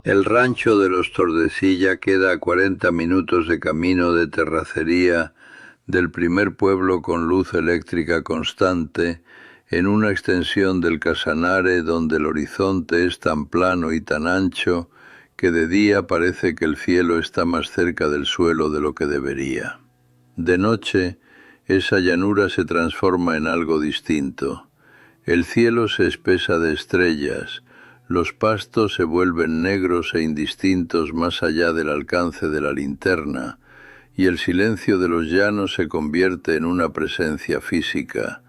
El rancho de los Tordesilla queda a 40 minutos de camino de terracería del primer pueblo con luz eléctrica constante, en una extensión del Casanare donde el horizonte es tan plano y tan ancho que de día parece que el cielo está más cerca del suelo de lo que debería. De noche, esa llanura se transforma en algo distinto. El cielo se espesa de estrellas, los pastos se vuelven negros e indistintos más allá del alcance de la linterna, y el silencio de los llanos se convierte en una presencia física,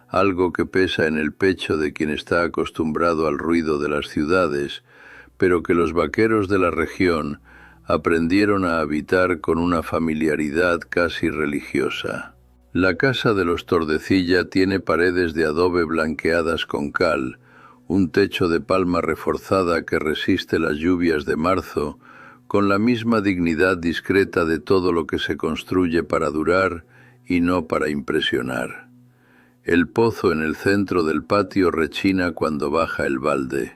algo que pesa en el pecho de quien está acostumbrado al ruido de las ciudades, pero que los vaqueros de la región aprendieron a habitar con una familiaridad casi religiosa. La casa de los Tordesilla tiene paredes de adobe blanqueadas con cal, un techo de palma reforzada que resiste las lluvias de marzo, con la misma dignidad discreta de todo lo que se construye para durar y no para impresionar. El pozo en el centro del patio rechina cuando baja el balde.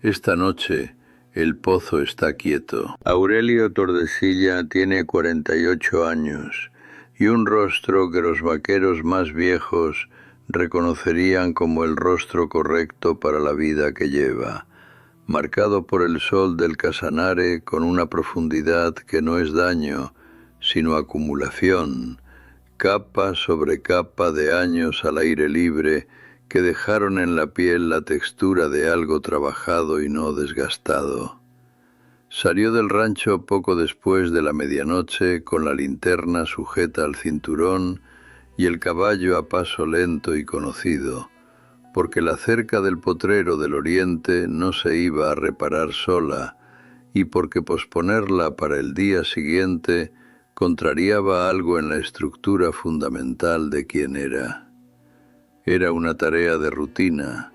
Esta noche, el pozo está quieto. Aurelio Tordesilla tiene 48 años y un rostro que los vaqueros más viejos reconocerían como el rostro correcto para la vida que lleva, marcado por el sol del Casanare con una profundidad que no es daño, sino acumulación, capa sobre capa de años al aire libre que dejaron en la piel la textura de algo trabajado y no desgastado. Salió del rancho poco después de la medianoche con la linterna sujeta al cinturón y el caballo a paso lento y conocido, porque la cerca del potrero del oriente no se iba a reparar sola y porque posponerla para el día siguiente contrariaba algo en la estructura fundamental de quien era. Era una tarea de rutina,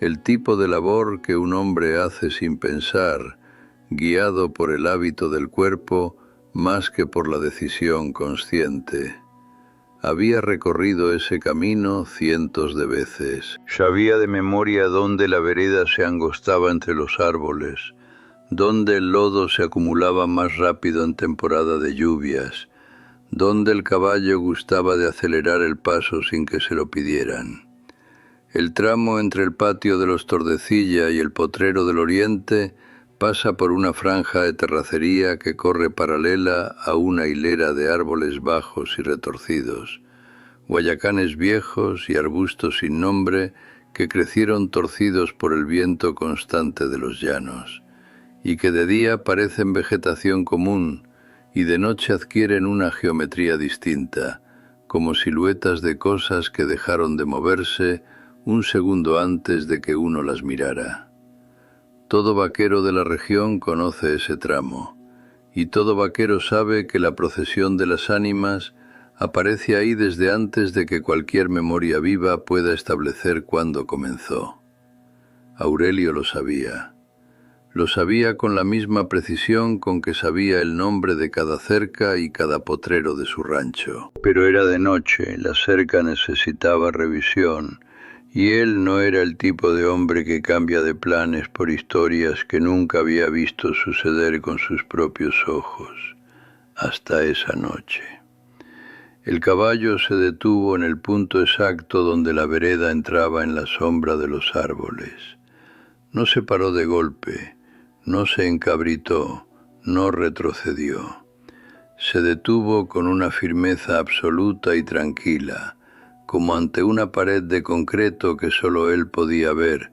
el tipo de labor que un hombre hace sin pensar, guiado por el hábito del cuerpo más que por la decisión consciente. Había recorrido ese camino cientos de veces. Sabía de memoria dónde la vereda se angostaba entre los árboles, dónde el lodo se acumulaba más rápido en temporada de lluvias, dónde el caballo gustaba de acelerar el paso sin que se lo pidieran. El tramo entre el patio de los Tordesilla y el potrero del oriente pasa por una franja de terracería que corre paralela a una hilera de árboles bajos y retorcidos, guayacanes viejos y arbustos sin nombre que crecieron torcidos por el viento constante de los llanos, y que de día parecen vegetación común y de noche adquieren una geometría distinta, como siluetas de cosas que dejaron de moverse un segundo antes de que uno las mirara. Todo vaquero de la región conoce ese tramo, y todo vaquero sabe que la procesión de las ánimas aparece ahí desde antes de que cualquier memoria viva pueda establecer cuándo comenzó. Aurelio lo sabía. Lo sabía con la misma precisión con que sabía el nombre de cada cerca y cada potrero de su rancho. Pero era de noche, la cerca necesitaba revisión, y él no era el tipo de hombre que cambia de planes por historias que nunca había visto suceder con sus propios ojos, hasta esa noche. El caballo se detuvo en el punto exacto donde la vereda entraba en la sombra de los árboles. No se paró de golpe, no se encabritó, no retrocedió. Se detuvo con una firmeza absoluta y tranquila, como ante una pared de concreto que solo él podía ver,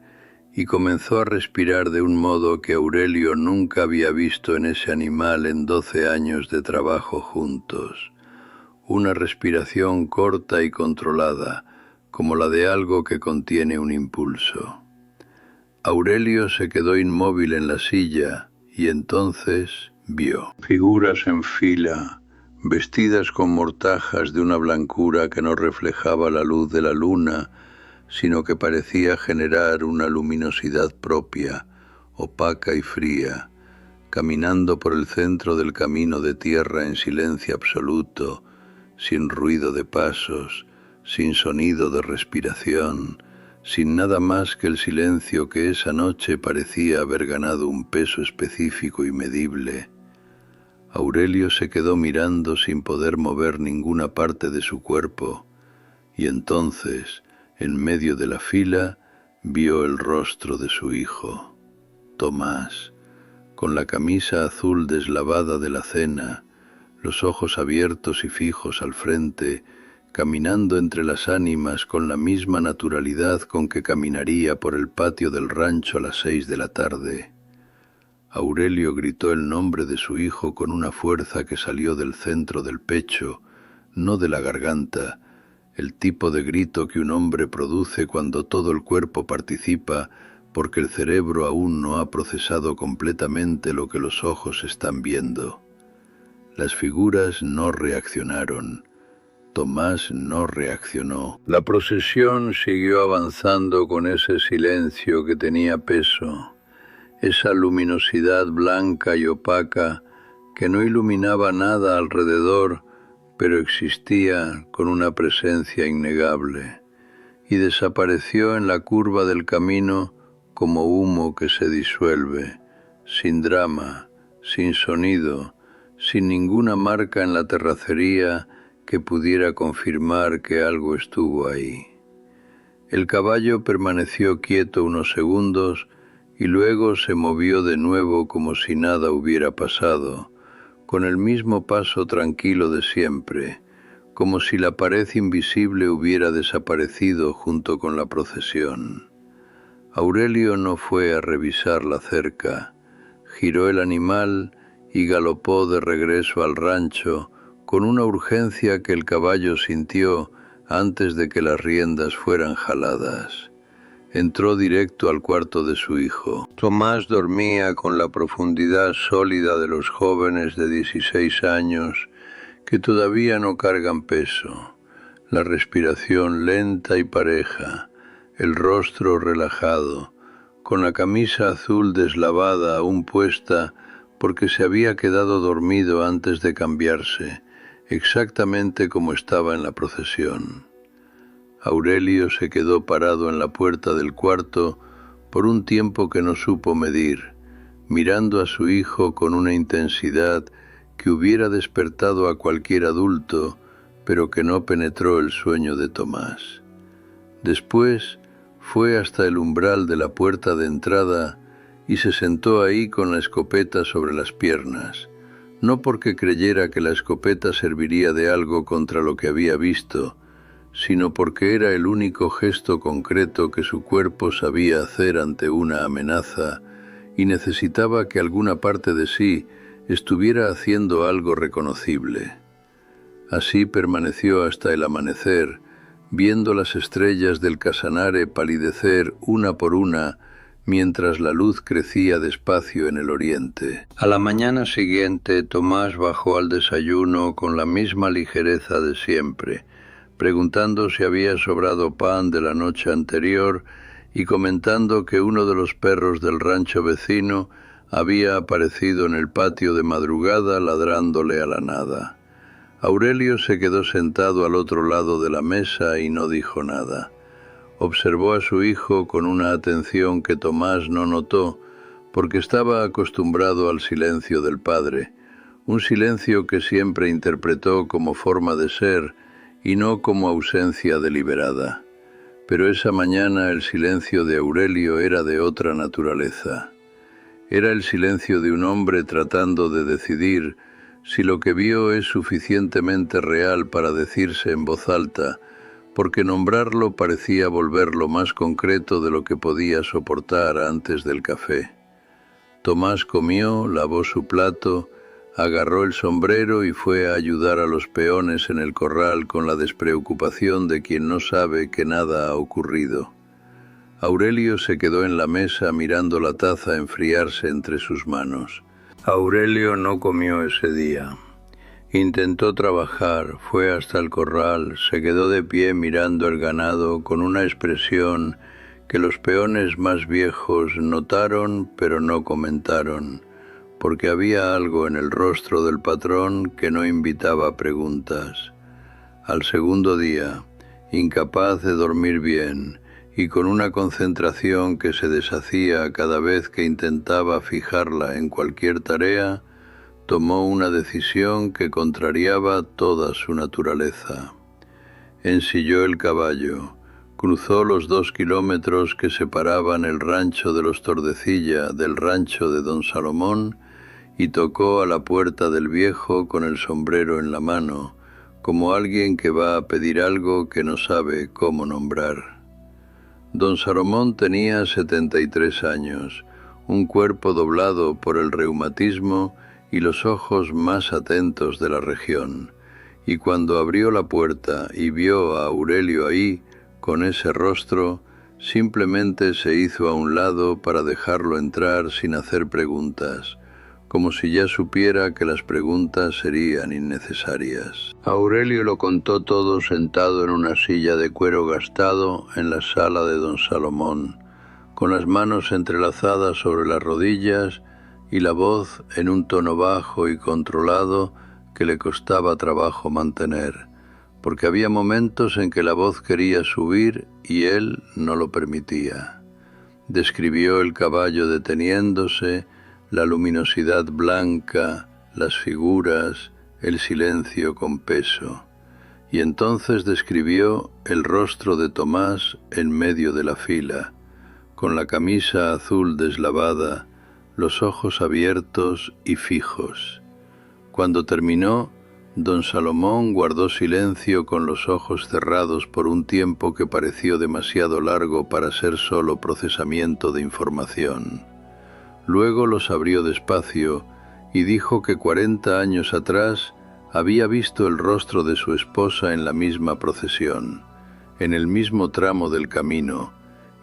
y comenzó a respirar de un modo que Aurelio nunca había visto en ese animal en 12 años de trabajo juntos. Una respiración corta y controlada, como la de algo que contiene un impulso. Aurelio se quedó inmóvil en la silla y entonces vio figuras en fila, vestidas con mortajas de una blancura que no reflejaba la luz de la luna, sino que parecía generar una luminosidad propia, opaca y fría, caminando por el centro del camino de tierra en silencio absoluto, sin ruido de pasos, sin sonido de respiración, sin nada más que el silencio que esa noche parecía haber ganado un peso específico y medible. Aurelio se quedó mirando sin poder mover ninguna parte de su cuerpo, y entonces, en medio de la fila, vio el rostro de su hijo, Tomás, con la camisa azul deslavada de la cena, los ojos abiertos y fijos al frente, caminando entre las ánimas con la misma naturalidad con que caminaría por el patio del rancho a las 6 de la tarde. Aurelio gritó el nombre de su hijo con una fuerza que salió del centro del pecho, no de la garganta, el tipo de grito que un hombre produce cuando todo el cuerpo participa porque el cerebro aún no ha procesado completamente lo que los ojos están viendo. Las figuras no reaccionaron. Tomás no reaccionó. La procesión siguió avanzando con ese silencio que tenía peso, esa luminosidad blanca y opaca que no iluminaba nada alrededor, pero existía con una presencia innegable, y desapareció en la curva del camino como humo que se disuelve, sin drama, sin sonido, sin ninguna marca en la terracería que pudiera confirmar que algo estuvo ahí. El caballo permaneció quieto unos segundos y luego se movió de nuevo como si nada hubiera pasado, con el mismo paso tranquilo de siempre, como si la pared invisible hubiera desaparecido junto con la procesión. Aurelio no fue a revisar la cerca, giró el animal y galopó de regreso al rancho, con una urgencia que el caballo sintió antes de que las riendas fueran jaladas. Entró directo al cuarto de su hijo. Tomás dormía con la profundidad sólida de los jóvenes de 16 años que todavía no cargan peso, la respiración lenta y pareja, el rostro relajado, con la camisa azul deslavada aún puesta porque se había quedado dormido antes de cambiarse, exactamente como estaba en la procesión. Aurelio se quedó parado en la puerta del cuarto por un tiempo que no supo medir, mirando a su hijo con una intensidad que hubiera despertado a cualquier adulto, pero que no penetró el sueño de Tomás. Después fue hasta el umbral de la puerta de entrada y se sentó ahí con la escopeta sobre las piernas, no porque creyera que la escopeta serviría de algo contra lo que había visto, sino porque era el único gesto concreto que su cuerpo sabía hacer ante una amenaza y necesitaba que alguna parte de sí estuviera haciendo algo reconocible. Así permaneció hasta el amanecer, viendo las estrellas del Casanare palidecer una por una mientras la luz crecía despacio en el oriente. A la mañana siguiente, Tomás bajó al desayuno con la misma ligereza de siempre, preguntando si había sobrado pan de la noche anterior y comentando que uno de los perros del rancho vecino había aparecido en el patio de madrugada ladrándole a la nada. Aurelio se quedó sentado al otro lado de la mesa y no dijo nada. Observó a su hijo con una atención que Tomás no notó, porque estaba acostumbrado al silencio del padre, un silencio que siempre interpretó como forma de ser y no como ausencia deliberada. Pero esa mañana el silencio de Aurelio era de otra naturaleza. Era el silencio de un hombre tratando de decidir si lo que vio es suficientemente real para decirse en voz alta, porque nombrarlo parecía volverlo más concreto de lo que podía soportar antes del café. Tomás comió, lavó su plato, agarró el sombrero y fue a ayudar a los peones en el corral con la despreocupación de quien no sabe que nada ha ocurrido. Aurelio se quedó en la mesa mirando la taza enfriarse entre sus manos. Aurelio no comió ese día. Intentó trabajar, fue hasta el corral, se quedó de pie mirando el ganado con una expresión que los peones más viejos notaron pero no comentaron, porque había algo en el rostro del patrón que no invitaba a preguntas. Al segundo día, incapaz de dormir bien y con una concentración que se deshacía cada vez que intentaba fijarla en cualquier tarea, tomó una decisión que contrariaba toda su naturaleza. Ensilló el caballo, cruzó los 2 kilómetros que separaban el rancho de los Tordecilla del rancho de don Salomón y tocó a la puerta del viejo con el sombrero en la mano, como alguien que va a pedir algo que no sabe cómo nombrar. Don Salomón tenía 73 años, un cuerpo doblado por el reumatismo y los ojos más atentos de la región, y cuando abrió la puerta y vio a Aurelio ahí, con ese rostro, simplemente se hizo a un lado para dejarlo entrar sin hacer preguntas, como si ya supiera que las preguntas serían innecesarias. Aurelio lo contó todo sentado en una silla de cuero gastado en la sala de don Salomón, con las manos entrelazadas sobre las rodillas y la voz en un tono bajo y controlado que le costaba trabajo mantener, porque había momentos en que la voz quería subir y él no lo permitía. Describió el caballo deteniéndose, la luminosidad blanca, las figuras, el silencio con peso. Y entonces describió el rostro de Tomás en medio de la fila, con la camisa azul deslavada, los ojos abiertos y fijos. Cuando terminó, don Salomón guardó silencio con los ojos cerrados por un tiempo que pareció demasiado largo para ser solo procesamiento de información. Luego los abrió despacio y dijo que 40 años atrás había visto el rostro de su esposa en la misma procesión, en el mismo tramo del camino,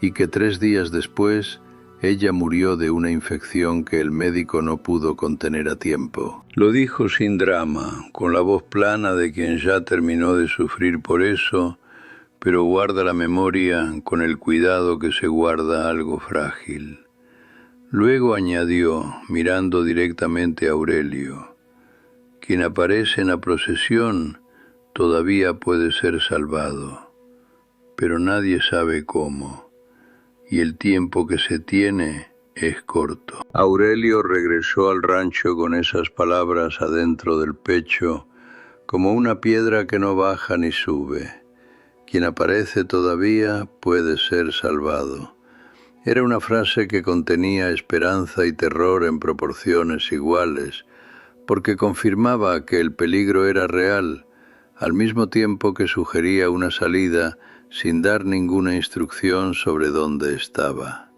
y que 3 días después ella murió de una infección que el médico no pudo contener a tiempo. Lo dijo sin drama, con la voz plana de quien ya terminó de sufrir por eso, pero guarda la memoria con el cuidado que se guarda algo frágil. Luego añadió, mirando directamente a Aurelio: quien aparece en la procesión todavía puede ser salvado, pero nadie sabe cómo, y el tiempo que se tiene es corto. Aurelio regresó al rancho con esas palabras adentro del pecho, como una piedra que no baja ni sube. Quien aparece todavía puede ser salvado. Era una frase que contenía esperanza y terror en proporciones iguales, porque confirmaba que el peligro era real, al mismo tiempo que sugería una salida sin dar ninguna instrucción sobre dónde estaba.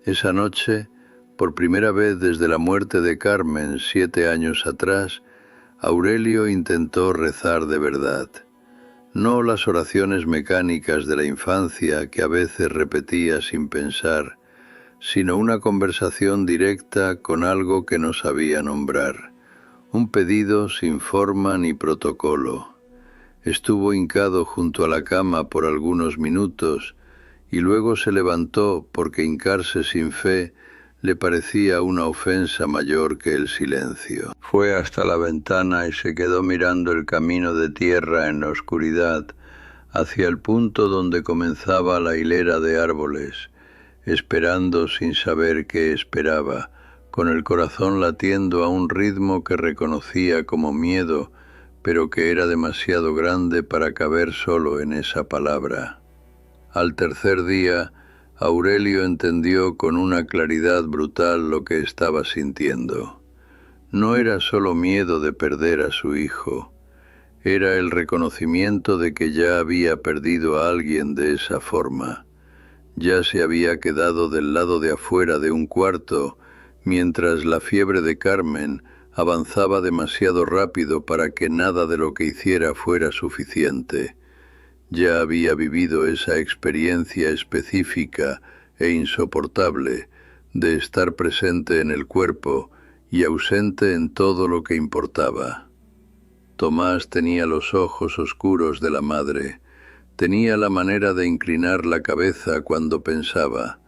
Esa noche, por primera vez desde la muerte de Carmen 7 años atrás, Aurelio intentó rezar de verdad. No las oraciones mecánicas de la infancia que a veces repetía sin pensar, sino una conversación directa con algo que no sabía nombrar, un pedido sin forma ni protocolo. Estuvo hincado junto a la cama por algunos minutos y luego se levantó porque hincarse sin fe le parecía una ofensa mayor que el silencio. Fue hasta la ventana y se quedó mirando el camino de tierra en la oscuridad, hacia el punto donde comenzaba la hilera de árboles, esperando sin saber qué esperaba, con el corazón latiendo a un ritmo que reconocía como miedo, pero que era demasiado grande para caber solo en esa palabra. Al tercer día, Aurelio entendió con una claridad brutal lo que estaba sintiendo. No era solo miedo de perder a su hijo, era el reconocimiento de que ya había perdido a alguien de esa forma. Ya se había quedado del lado de afuera de un cuarto, mientras la fiebre de Carmen avanzaba demasiado rápido para que nada de lo que hiciera fuera suficiente. Ya había vivido esa experiencia específica e insoportable de estar presente en el cuerpo y ausente en todo lo que importaba. Tomás tenía los ojos oscuros de la madre, tenía la manera de inclinar la cabeza cuando pensaba,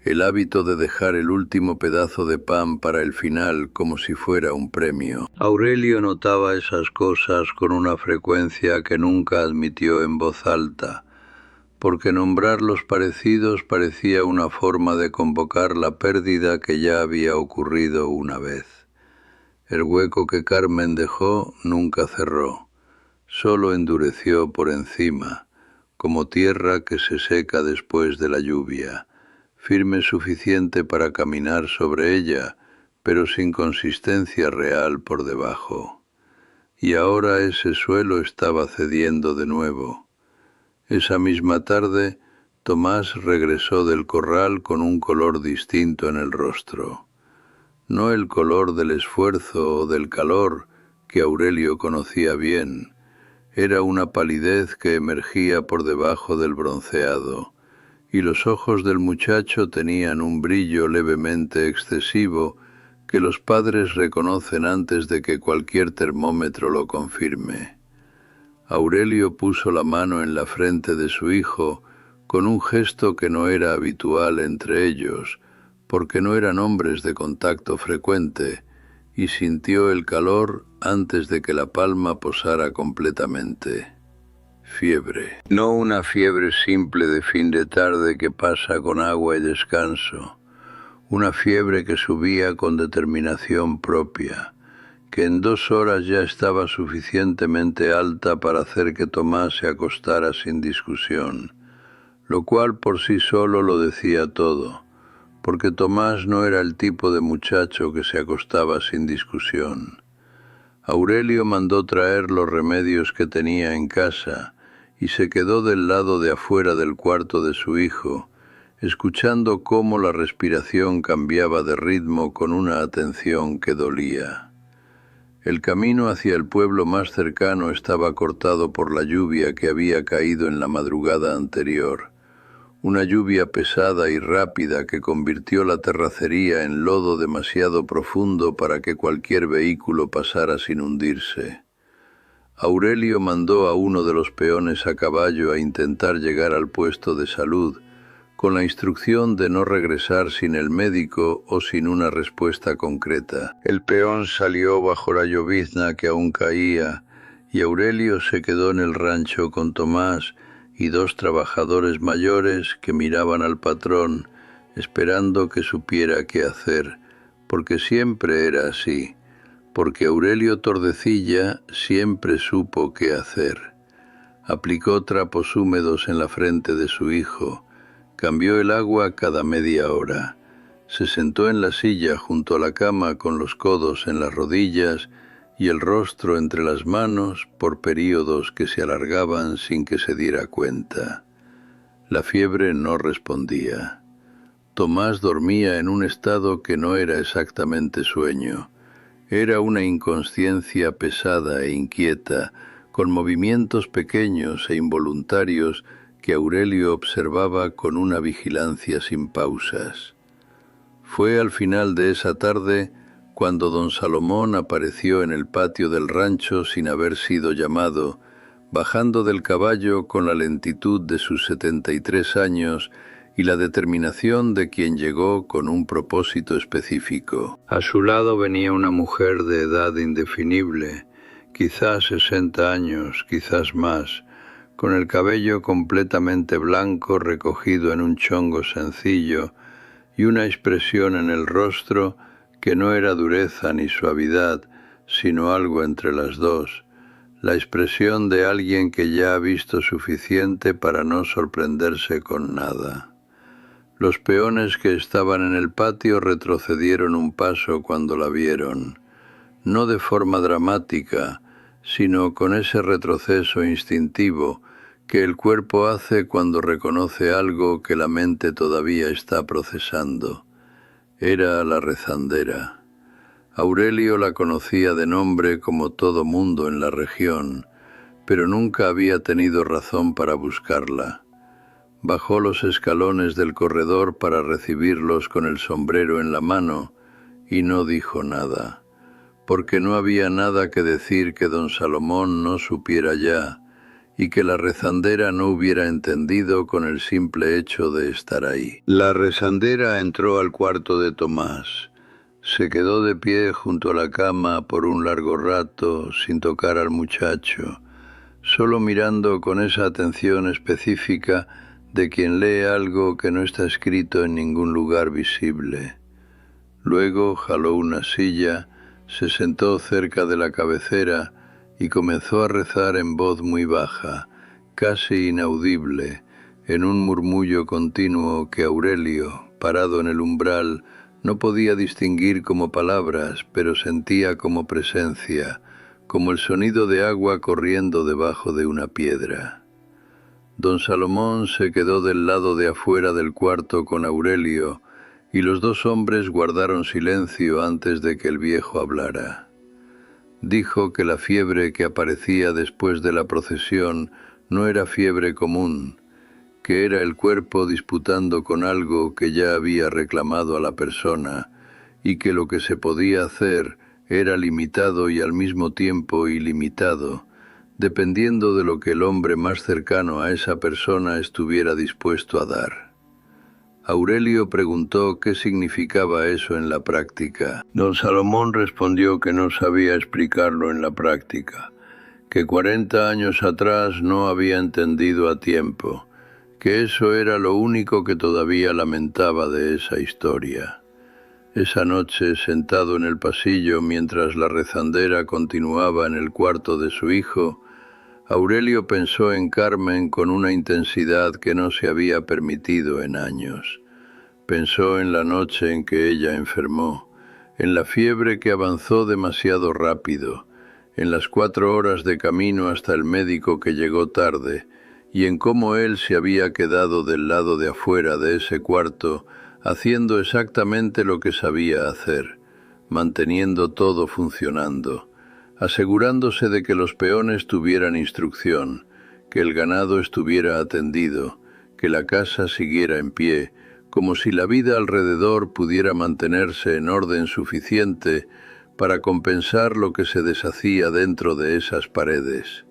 el hábito de dejar el último pedazo de pan para el final como si fuera un premio. Aurelio notaba esas cosas con una frecuencia que nunca admitió en voz alta, porque nombrar los parecidos parecía una forma de convocar la pérdida que ya había ocurrido una vez. El hueco que Carmen dejó nunca cerró, solo endureció por encima, como tierra que se seca después de la lluvia, firme suficiente para caminar sobre ella, pero sin consistencia real por debajo. Y ahora ese suelo estaba cediendo de nuevo. Esa misma tarde, Tomás regresó del corral con un color distinto en el rostro. No el color del esfuerzo o del calor, que Aurelio conocía bien. Era una palidez que emergía por debajo del bronceado, y los ojos del muchacho tenían un brillo levemente excesivo que los padres reconocen antes de que cualquier termómetro lo confirme. Aurelio puso la mano en la frente de su hijo con un gesto que no era habitual entre ellos, porque no eran hombres de contacto frecuente, y sintió el calor antes de que la palma posara completamente. Fiebre. No una fiebre simple de fin de tarde que pasa con agua y descanso, una fiebre que subía con determinación propia, que en 2 horas ya estaba suficientemente alta para hacer que Tomás se acostara sin discusión, lo cual por sí solo lo decía todo, porque Tomás no era el tipo de muchacho que se acostaba sin discusión. Aurelio mandó traer los remedios que tenía en casa y se quedó del lado de afuera del cuarto de su hijo, escuchando cómo la respiración cambiaba de ritmo con una atención que dolía. El camino hacia el pueblo más cercano estaba cortado por la lluvia que había caído en la madrugada anterior, una lluvia pesada y rápida que convirtió la terracería en lodo demasiado profundo para que cualquier vehículo pasara sin hundirse. Aurelio mandó a uno de los peones a caballo a intentar llegar al puesto de salud, con la instrucción de no regresar sin el médico o sin una respuesta concreta. El peón salió bajo la llovizna que aún caía, y Aurelio se quedó en el rancho con Tomás y 2 trabajadores mayores que miraban al patrón, esperando que supiera qué hacer, porque siempre era así, porque Aurelio Tordecilla siempre supo qué hacer. Aplicó trapos húmedos en la frente de su hijo, cambió el agua cada media hora, se sentó en la silla junto a la cama con los codos en las rodillas y el rostro entre las manos por períodos que se alargaban sin que se diera cuenta. La fiebre no respondía. Tomás dormía en un estado que no era exactamente sueño. Era una inconsciencia pesada e inquieta, con movimientos pequeños e involuntarios que Aurelio observaba con una vigilancia sin pausas. Fue al final de esa tarde cuando don Salomón apareció en el patio del rancho sin haber sido llamado, bajando del caballo con la lentitud de sus 73 años y la determinación de quien llegó con un propósito específico. A su lado venía una mujer de edad indefinible, quizás 60 años, quizás más, con el cabello completamente blanco recogido en un chongo sencillo y una expresión en el rostro que no era dureza ni suavidad, sino algo entre las dos, la expresión de alguien que ya ha visto suficiente para no sorprenderse con nada. Los peones que estaban en el patio retrocedieron un paso cuando la vieron, no de forma dramática, sino con ese retroceso instintivo que el cuerpo hace cuando reconoce algo que la mente todavía está procesando. Era la rezandera. Aurelio la conocía de nombre como todo mundo en la región, pero nunca había tenido razón para buscarla. Bajó los escalones del corredor para recibirlos con el sombrero en la mano y no dijo nada, porque no había nada que decir que don Salomón no supiera ya y que la rezandera no hubiera entendido con el simple hecho de estar ahí. La rezandera entró al cuarto de Tomás. Se quedó de pie junto a la cama por un largo rato, sin tocar al muchacho, solo mirando con esa atención específica de quien lee algo que no está escrito en ningún lugar visible. Luego jaló una silla, se sentó cerca de la cabecera y comenzó a rezar en voz muy baja, casi inaudible, en un murmullo continuo que Aurelio, parado en el umbral, no podía distinguir como palabras, pero sentía como presencia, como el sonido de agua corriendo debajo de una piedra. Don Salomón se quedó del lado de afuera del cuarto con Aurelio, y los dos hombres guardaron silencio antes de que el viejo hablara. Dijo que la fiebre que aparecía después de la procesión no era fiebre común, que era el cuerpo disputando con algo que ya había reclamado a la persona, y que lo que se podía hacer era limitado y al mismo tiempo ilimitado, dependiendo de lo que el hombre más cercano a esa persona estuviera dispuesto a dar. Aurelio preguntó qué significaba eso en la práctica. Don Salomón respondió que no sabía explicarlo en la práctica, que 40 años atrás no había entendido a tiempo, que eso era lo único que todavía lamentaba de esa historia. Esa noche, sentado en el pasillo mientras la rezandera continuaba en el cuarto de su hijo, Aurelio pensó en Carmen con una intensidad que no se había permitido en años. Pensó en la noche en que ella enfermó, en la fiebre que avanzó demasiado rápido, en las 4 horas de camino hasta el médico que llegó tarde, y en cómo él se había quedado del lado de afuera de ese cuarto, haciendo exactamente lo que sabía hacer, manteniendo todo funcionando, asegurándose de que los peones tuvieran instrucción, que el ganado estuviera atendido, que la casa siguiera en pie, como si la vida alrededor pudiera mantenerse en orden suficiente para compensar lo que se deshacía dentro de esas paredes.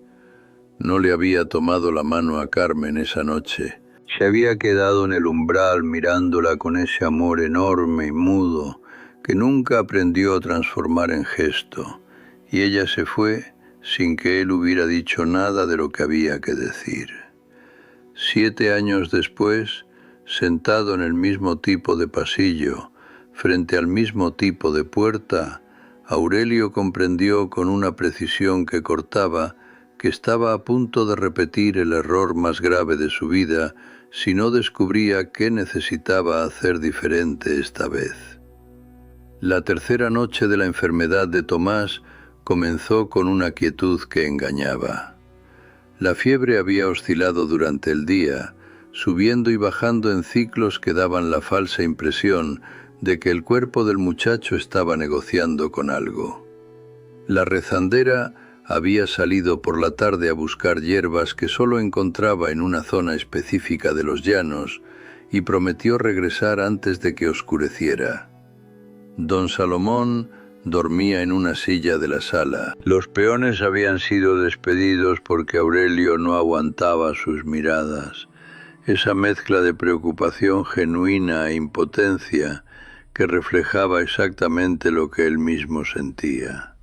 No le había tomado la mano a Carmen esa noche. Se había quedado en el umbral mirándola con ese amor enorme y mudo que nunca aprendió a transformar en gesto, y ella se fue sin que él hubiera dicho nada de lo que había que decir. 7 años después, sentado en el mismo tipo de pasillo, frente al mismo tipo de puerta, Aurelio comprendió con una precisión que cortaba que estaba a punto de repetir el error más grave de su vida si no descubría qué necesitaba hacer diferente esta vez. La tercera noche de la enfermedad de Tomás comenzó con una quietud que engañaba. La fiebre había oscilado durante el día, subiendo y bajando en ciclos que daban la falsa impresión de que el cuerpo del muchacho estaba negociando con algo. La rezandera había salido por la tarde a buscar hierbas que solo encontraba en una zona específica de los llanos y prometió regresar antes de que oscureciera. Don Salomón dormía en una silla de la sala. Los peones habían sido despedidos porque Aurelio no aguantaba sus miradas, esa mezcla de preocupación genuina e impotencia que reflejaba exactamente lo que él mismo sentía.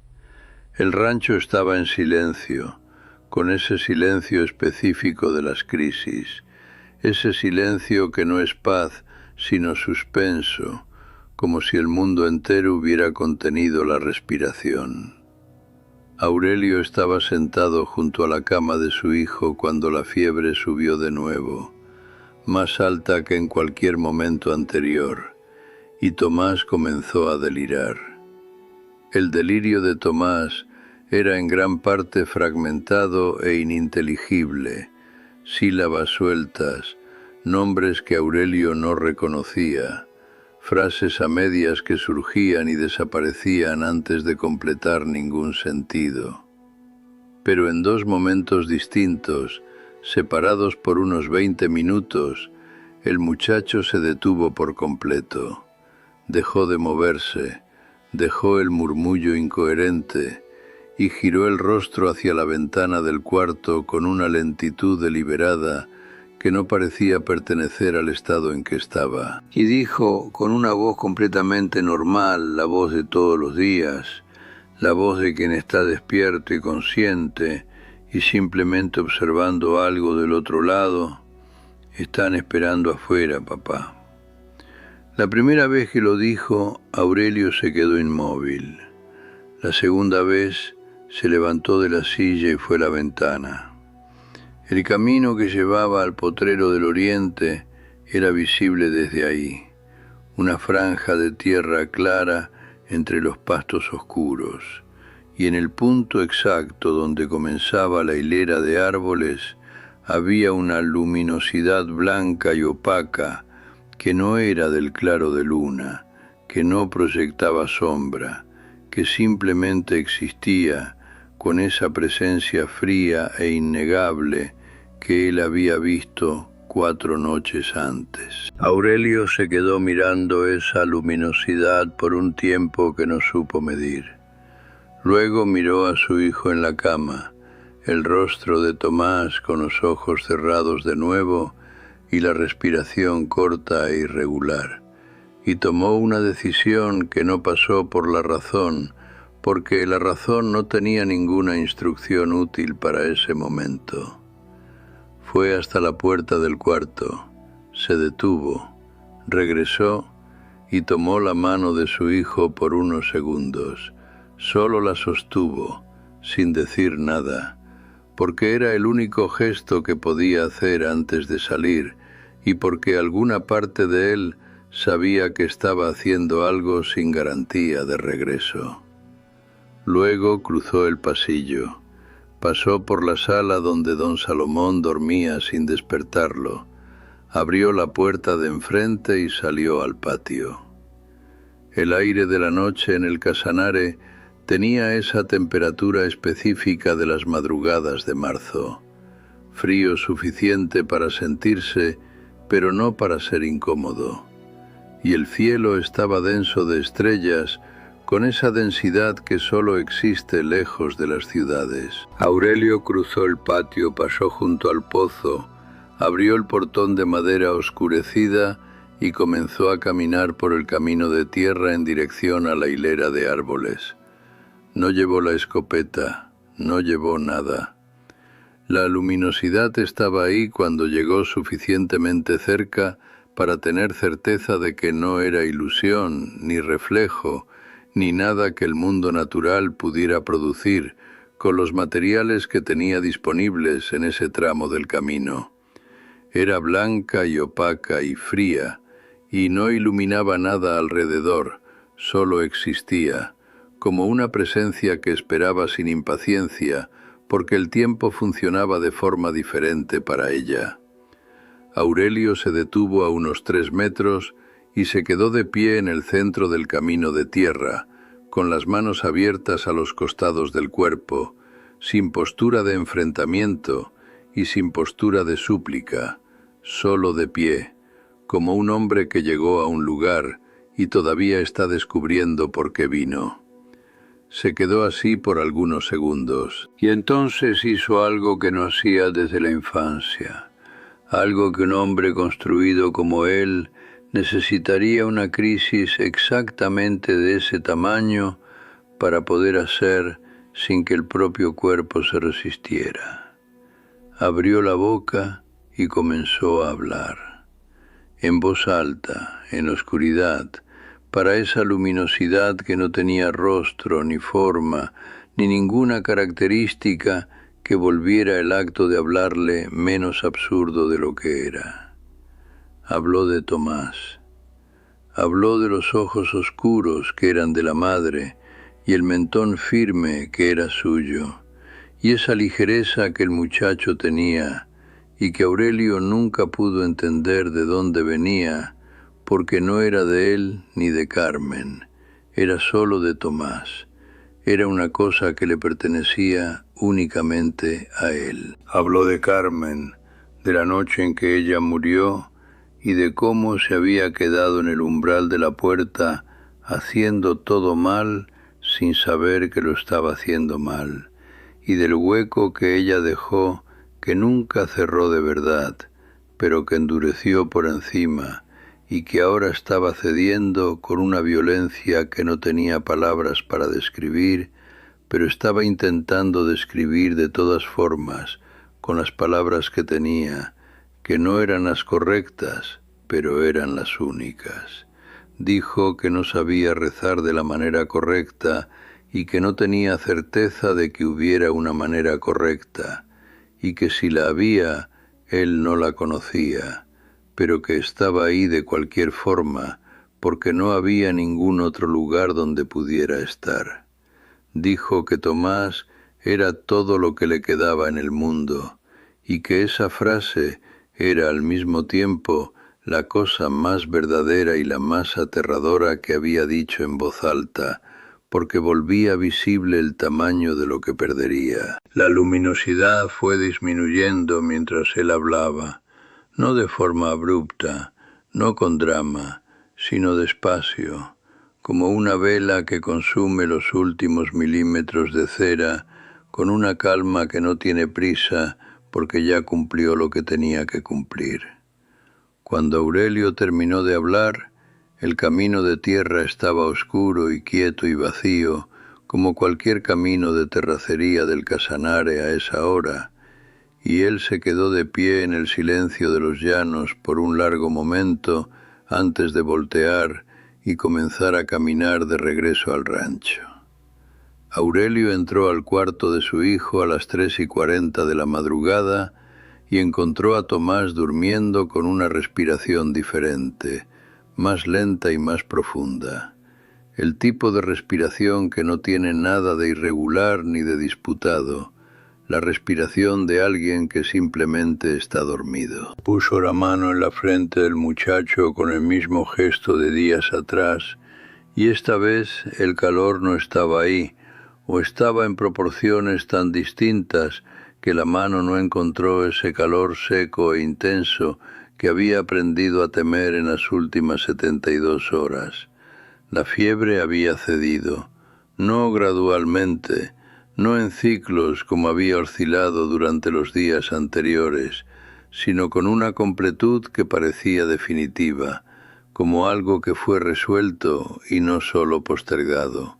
El rancho estaba en silencio, con ese silencio específico de las crisis, ese silencio que no es paz, sino suspenso, como si el mundo entero hubiera contenido la respiración. Aurelio estaba sentado junto a la cama de su hijo cuando la fiebre subió de nuevo, más alta que en cualquier momento anterior, y Tomás comenzó a delirar. El delirio de Tomás era en gran parte fragmentado e ininteligible, sílabas sueltas, nombres que Aurelio no reconocía, frases a medias que surgían y desaparecían antes de completar ningún sentido. Pero en 2 momentos distintos, separados por unos 20 minutos, el muchacho se detuvo por completo. Dejó de moverse, dejó el murmullo incoherente y giró el rostro hacia la ventana del cuarto con una lentitud deliberada que no parecía pertenecer al estado en que estaba. Y dijo con una voz completamente normal, la voz de todos los días, la voz de quien está despierto y consciente y simplemente observando algo del otro lado: Están esperando afuera, papá. La primera vez que lo dijo, Aurelio se quedó inmóvil. La segunda vez se levantó de la silla y fue a la ventana. El camino que llevaba al potrero del oriente era visible desde ahí, una franja de tierra clara entre los pastos oscuros, y en el punto exacto donde comenzaba la hilera de árboles había una luminosidad blanca y opaca que no era del claro de luna, que no proyectaba sombra, que simplemente existía con esa presencia fría e innegable que él había visto 4 noches antes. Aurelio se quedó mirando esa luminosidad por un tiempo que no supo medir. Luego miró a su hijo en la cama, el rostro de Tomás con los ojos cerrados de nuevo y la respiración corta e irregular, y tomó una decisión que no pasó por la razón, porque la razón no tenía ninguna instrucción útil para ese momento. Fue hasta la puerta del cuarto, se detuvo, regresó y tomó la mano de su hijo por unos segundos. Solo la sostuvo, sin decir nada, porque era el único gesto que podía hacer antes de salir y porque alguna parte de él sabía que estaba haciendo algo sin garantía de regreso. Luego cruzó el pasillo, pasó por la sala donde don Salomón dormía sin despertarlo, abrió la puerta de enfrente y salió al patio. El aire de la noche en el Casanare tenía esa temperatura específica de las madrugadas de marzo, frío suficiente para sentirse, pero no para ser incómodo. Y el cielo estaba denso de estrellas, con esa densidad que solo existe lejos de las ciudades. Aurelio cruzó el patio, pasó junto al pozo, abrió el portón de madera oscurecida y comenzó a caminar por el camino de tierra en dirección a la hilera de árboles. No llevó la escopeta, no llevó nada. La luminosidad estaba ahí cuando llegó suficientemente cerca para tener certeza de que no era ilusión, ni reflejo, ni nada que el mundo natural pudiera producir con los materiales que tenía disponibles en ese tramo del camino. Era blanca y opaca y fría, y no iluminaba nada alrededor, solo existía, como una presencia que esperaba sin impaciencia, porque el tiempo funcionaba de forma diferente para ella. Aurelio se detuvo a unos 3 metros y se quedó de pie en el centro del camino de tierra, con las manos abiertas a los costados del cuerpo, sin postura de enfrentamiento y sin postura de súplica, solo de pie, como un hombre que llegó a un lugar y todavía está descubriendo por qué vino. Se quedó así por algunos segundos, y entonces hizo algo que no hacía desde la infancia, algo que un hombre construido como él necesitaría una crisis exactamente de ese tamaño para poder hacer sin que el propio cuerpo se resistiera. Abrió la boca y comenzó a hablar, en voz alta, en oscuridad, para esa luminosidad que no tenía rostro, ni forma, ni ninguna característica que volviera el acto de hablarle menos absurdo de lo que era. Habló de Tomás. Habló de los ojos oscuros que eran de la madre y el mentón firme que era suyo, y esa ligereza que el muchacho tenía y que Aurelio nunca pudo entender de dónde venía, porque no era de él ni de Carmen, era solo de Tomás. Era una cosa que le pertenecía únicamente a él. Habló de Carmen, de la noche en que ella murió y de cómo se había quedado en el umbral de la puerta haciendo todo mal sin saber que lo estaba haciendo mal, y del hueco que ella dejó que nunca cerró de verdad, pero que endureció por encima, y que ahora estaba cediendo con una violencia que no tenía palabras para describir, pero estaba intentando describir de todas formas, con las palabras que tenía, que no eran las correctas, pero eran las únicas. Dijo que no sabía rezar de la manera correcta y que no tenía certeza de que hubiera una manera correcta, y que si la había, él no la conocía, pero que estaba ahí de cualquier forma, porque no había ningún otro lugar donde pudiera estar. Dijo que Tomás era todo lo que le quedaba en el mundo, y que esa frase era al mismo tiempo la cosa más verdadera y la más aterradora que había dicho en voz alta, porque volvía visible el tamaño de lo que perdería. La luminosidad fue disminuyendo mientras él hablaba, no de forma abrupta, no con drama, sino despacio, como una vela que consume los últimos milímetros de cera, con una calma que no tiene prisa, porque ya cumplió lo que tenía que cumplir. Cuando Aurelio terminó de hablar, el camino de tierra estaba oscuro y quieto y vacío, como cualquier camino de terracería del Casanare a esa hora, y él se quedó de pie en el silencio de los llanos por un largo momento antes de voltear y comenzar a caminar de regreso al rancho. Aurelio entró al cuarto de su hijo a las 3:40 de la madrugada y encontró a Tomás durmiendo con una respiración diferente, más lenta y más profunda. El tipo de respiración que no tiene nada de irregular ni de disputado, la respiración de alguien que simplemente está dormido. Puso la mano en la frente del muchacho con el mismo gesto de días atrás, y esta vez el calor no estaba ahí, o estaba en proporciones tan distintas que la mano no encontró ese calor seco e intenso que había aprendido a temer en las últimas 72 horas. La fiebre había cedido, no gradualmente, no en ciclos como había oscilado durante los días anteriores, sino con una completud que parecía definitiva, como algo que fue resuelto y no solo postergado.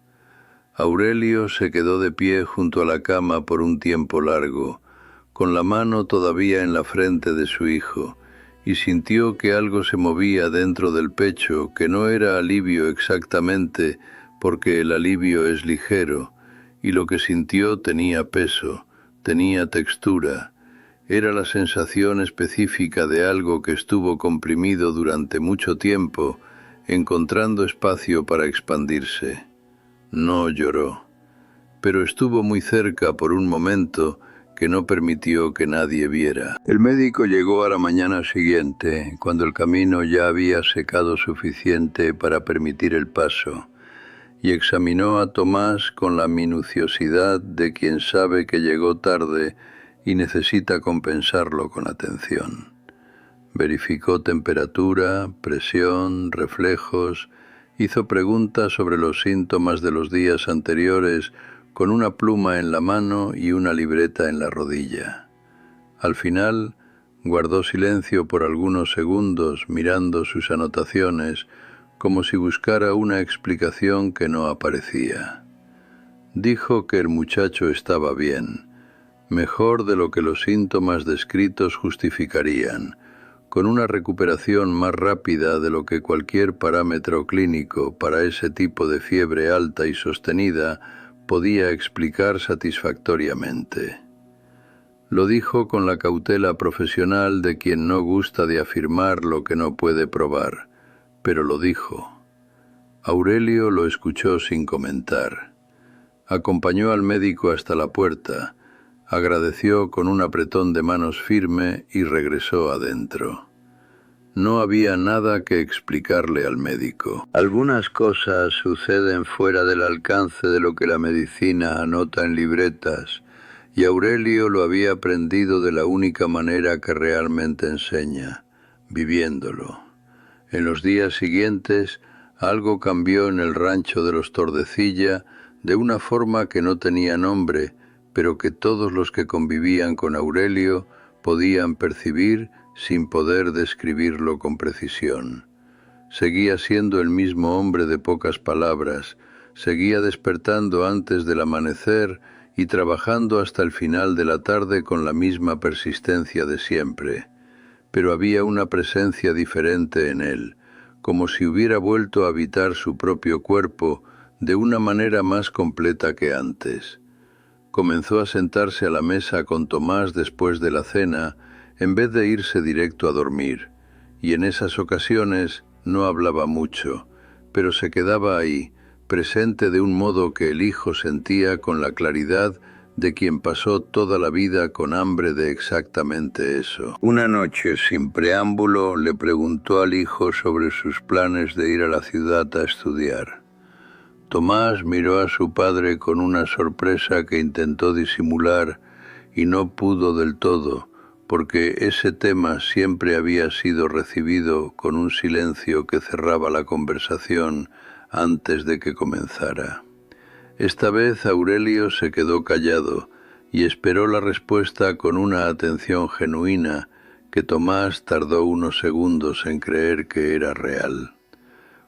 Aurelio se quedó de pie junto a la cama por un tiempo largo, con la mano todavía en la frente de su hijo, y sintió que algo se movía dentro del pecho, que no era alivio exactamente, porque el alivio es ligero, y lo que sintió tenía peso, tenía textura. Era la sensación específica de algo que estuvo comprimido durante mucho tiempo, encontrando espacio para expandirse. No lloró, pero estuvo muy cerca por un momento que no permitió que nadie viera. El médico llegó a la mañana siguiente, cuando el camino ya había secado suficiente para permitir el paso, y examinó a Tomás con la minuciosidad de quien sabe que llegó tarde y necesita compensarlo con atención. Verificó temperatura, presión, reflejos, hizo preguntas sobre los síntomas de los días anteriores con una pluma en la mano y una libreta en la rodilla. Al final, guardó silencio por algunos segundos mirando sus anotaciones, como si buscara una explicación que no aparecía. Dijo que el muchacho estaba bien, mejor de lo que los síntomas descritos justificarían, con una recuperación más rápida de lo que cualquier parámetro clínico para ese tipo de fiebre alta y sostenida podía explicar satisfactoriamente. Lo dijo con la cautela profesional de quien no gusta de afirmar lo que no puede probar, pero lo dijo. Aurelio lo escuchó sin comentar. Acompañó al médico hasta la puerta, agradeció con un apretón de manos firme y regresó adentro. No había nada que explicarle al médico. Algunas cosas suceden fuera del alcance de lo que la medicina anota en libretas, y Aurelio lo había aprendido de la única manera que realmente enseña, viviéndolo. En los días siguientes, algo cambió en el rancho de los Tordecilla de una forma que no tenía nombre, pero que todos los que convivían con Aurelio podían percibir sin poder describirlo con precisión. Seguía siendo el mismo hombre de pocas palabras, seguía despertando antes del amanecer y trabajando hasta el final de la tarde con la misma persistencia de siempre. pero había una presencia diferente en él, como si hubiera vuelto a habitar su propio cuerpo de una manera más completa que antes. Comenzó a sentarse a la mesa con Tomás después de la cena, en vez de irse directo a dormir, y en esas ocasiones no hablaba mucho, pero se quedaba ahí, presente de un modo que el hijo sentía con la claridad de quien pasó toda la vida con hambre de exactamente eso. Una noche, sin preámbulo, le preguntó al hijo sobre sus planes de ir a la ciudad a estudiar. Tomás miró a su padre con una sorpresa que intentó disimular y no pudo del todo, porque ese tema siempre había sido recibido con un silencio que cerraba la conversación antes de que comenzara. Esta vez Aurelio se quedó callado y esperó la respuesta con una atención genuina que Tomás tardó unos segundos en creer que era real.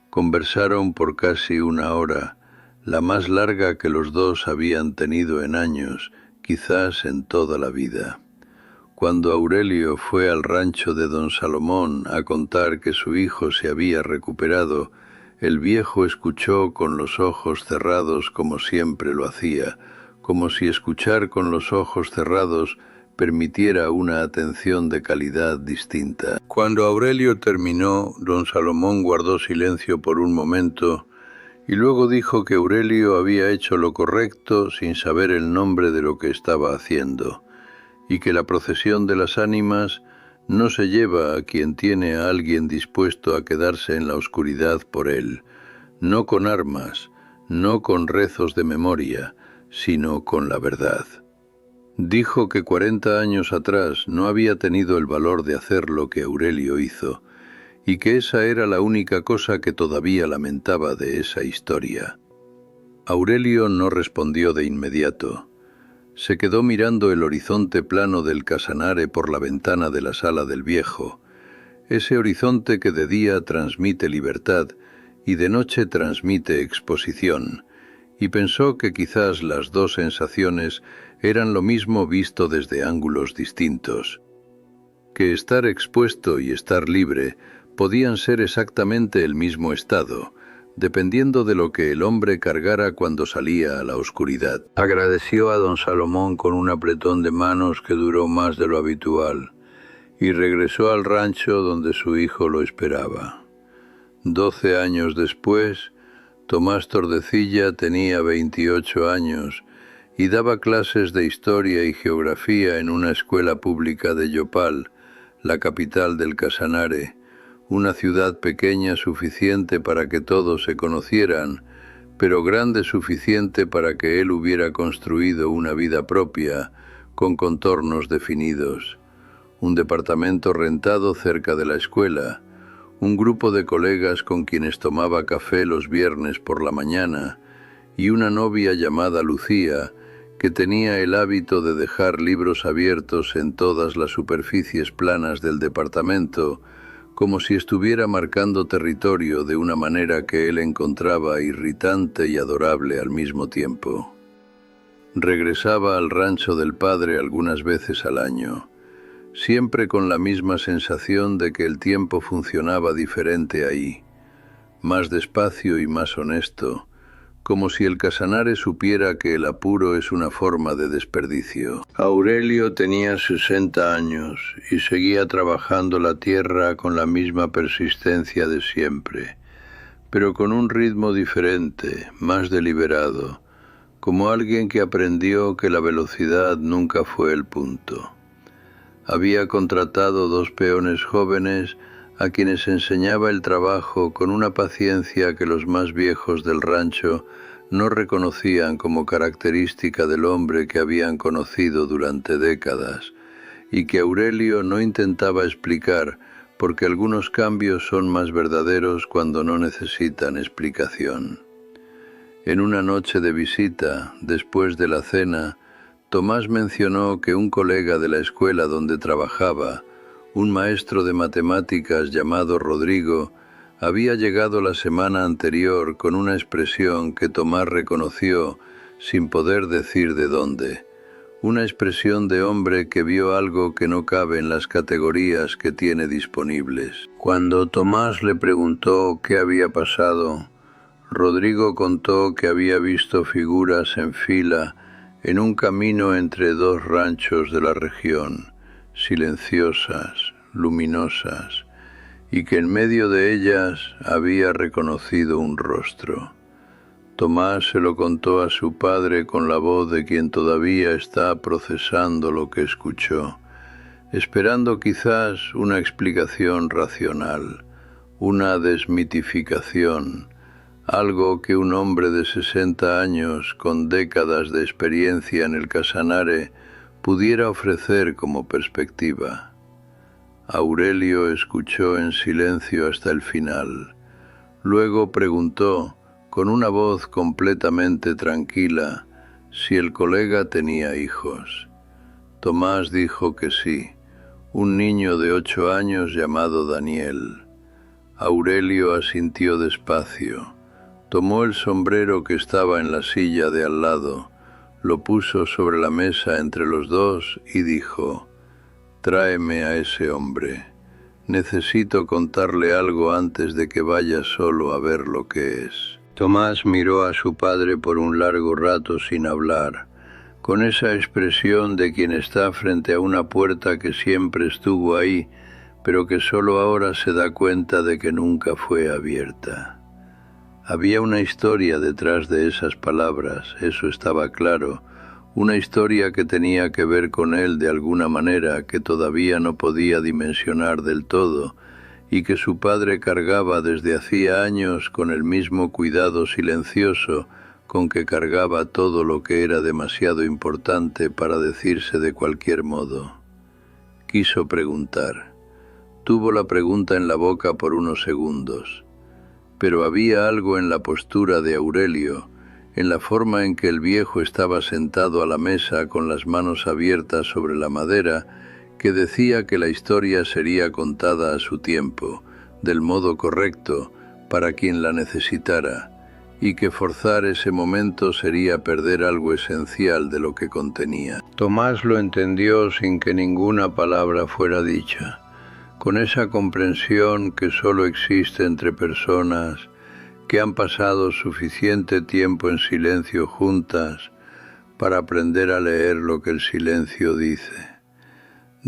Conversaron por casi una hora, la más larga que los dos habían tenido en años, quizás en toda la vida. Cuando Aurelio fue al rancho de don Salomón a contar que su hijo se había recuperado, el viejo escuchó con los ojos cerrados como siempre lo hacía, como si escuchar con los ojos cerrados permitiera una atención de calidad distinta. Cuando Aurelio terminó, don Salomón guardó silencio por un momento y luego dijo que Aurelio había hecho lo correcto sin saber el nombre de lo que estaba haciendo, y que la procesión de las ánimas no se lleva a quien tiene a alguien dispuesto a quedarse en la oscuridad por él, no con armas, no con rezos de memoria, sino con la verdad. Dijo que 40 años atrás no había tenido el valor de hacer lo que Aurelio hizo, y que esa era la única cosa que todavía lamentaba de esa historia. Aurelio no respondió de inmediato. Se quedó mirando el horizonte plano del Casanare por la ventana de la sala del viejo, ese horizonte que de día transmite libertad y de noche transmite exposición, y pensó que quizás las dos sensaciones eran lo mismo visto desde ángulos distintos, que estar expuesto y estar libre podían ser exactamente el mismo estado, dependiendo de lo que el hombre cargara cuando salía a la oscuridad. Agradeció a don Salomón con un apretón de manos que duró más de lo habitual, y regresó al rancho donde su hijo lo esperaba. 12 años después, Tomás Tordecilla tenía 28 años y daba clases de historia y geografía en una escuela pública de Yopal, la capital del Casanare, una ciudad pequeña suficiente para que todos se conocieran, pero grande suficiente para que él hubiera construido una vida propia, con contornos definidos. Un departamento rentado cerca de la escuela, un grupo de colegas con quienes tomaba café los viernes por la mañana, y una novia llamada Lucía, que tenía el hábito de dejar libros abiertos en todas las superficies planas del departamento, como si estuviera marcando territorio de una manera que él encontraba irritante y adorable al mismo tiempo. Regresaba al rancho del padre algunas veces al año, siempre con la misma sensación de que el tiempo funcionaba diferente ahí, más despacio y más honesto, como si el Casanare supiera que el apuro es una forma de desperdicio. Aurelio tenía 60 años y seguía trabajando la tierra con la misma persistencia de siempre, pero con un ritmo diferente, más deliberado, como alguien que aprendió que la velocidad nunca fue el punto. Había contratado 2 peones jóvenes a quienes enseñaba el trabajo con una paciencia que los más viejos del rancho no reconocían como característica del hombre que habían conocido durante décadas, y que Aurelio no intentaba explicar, porque algunos cambios son más verdaderos cuando no necesitan explicación. En una noche de visita, después de la cena, Tomás mencionó que un colega de la escuela donde trabajaba, un maestro de matemáticas llamado Rodrigo, había llegado la semana anterior con una expresión que Tomás reconoció sin poder decir de dónde, una expresión de hombre que vio algo que no cabe en las categorías que tiene disponibles. Cuando Tomás le preguntó qué había pasado, Rodrigo contó que había visto figuras en fila en un camino entre dos ranchos de la región, silenciosas, luminosas, y que en medio de ellas había reconocido un rostro. Tomás se lo contó a su padre con la voz de quien todavía está procesando lo que escuchó, esperando quizás una explicación racional, una desmitificación, algo que un hombre de 60 años con décadas de experiencia en el Casanare pudiera ofrecer como perspectiva. Aurelio escuchó en silencio hasta el final. Luego preguntó, con una voz completamente tranquila, si el colega tenía hijos. Tomás dijo que sí, un niño de 8 años llamado Daniel. Aurelio asintió despacio. Tomó el sombrero que estaba en la silla de al lado, lo puso sobre la mesa entre los dos y dijo, «Tráeme a ese hombre. Necesito contarle algo antes de que vaya solo a ver lo que es». Tomás miró a su padre por un largo rato sin hablar, con esa expresión de quien está frente a una puerta que siempre estuvo ahí, pero que solo ahora se da cuenta de que nunca fue abierta. Había una historia detrás de esas palabras, eso estaba claro, una historia que tenía que ver con él de alguna manera que todavía no podía dimensionar del todo, y que su padre cargaba desde hacía años con el mismo cuidado silencioso con que cargaba todo lo que era demasiado importante para decirse de cualquier modo. Quiso preguntar. Tuvo la pregunta en la boca por unos segundos. Pero había algo en la postura de Aurelio, en la forma en que el viejo estaba sentado a la mesa con las manos abiertas sobre la madera, que decía que la historia sería contada a su tiempo, del modo correcto, para quien la necesitara, y que forzar ese momento sería perder algo esencial de lo que contenía. Tomás lo entendió sin que ninguna palabra fuera dicha, con esa comprensión que solo existe entre personas que han pasado suficiente tiempo en silencio juntas para aprender a leer lo que el silencio dice.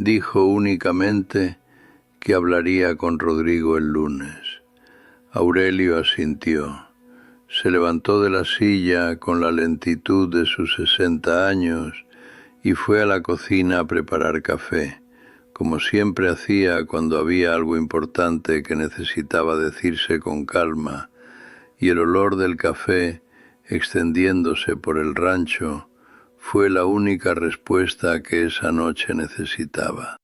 Dijo únicamente que hablaría con Rodrigo el lunes. Aurelio asintió. Se levantó de la silla con la lentitud de sus 60 años y fue a la cocina a preparar café, como siempre hacía cuando había algo importante que necesitaba decirse con calma, y el olor del café, extendiéndose por el rancho, fue la única respuesta que esa noche necesitaba.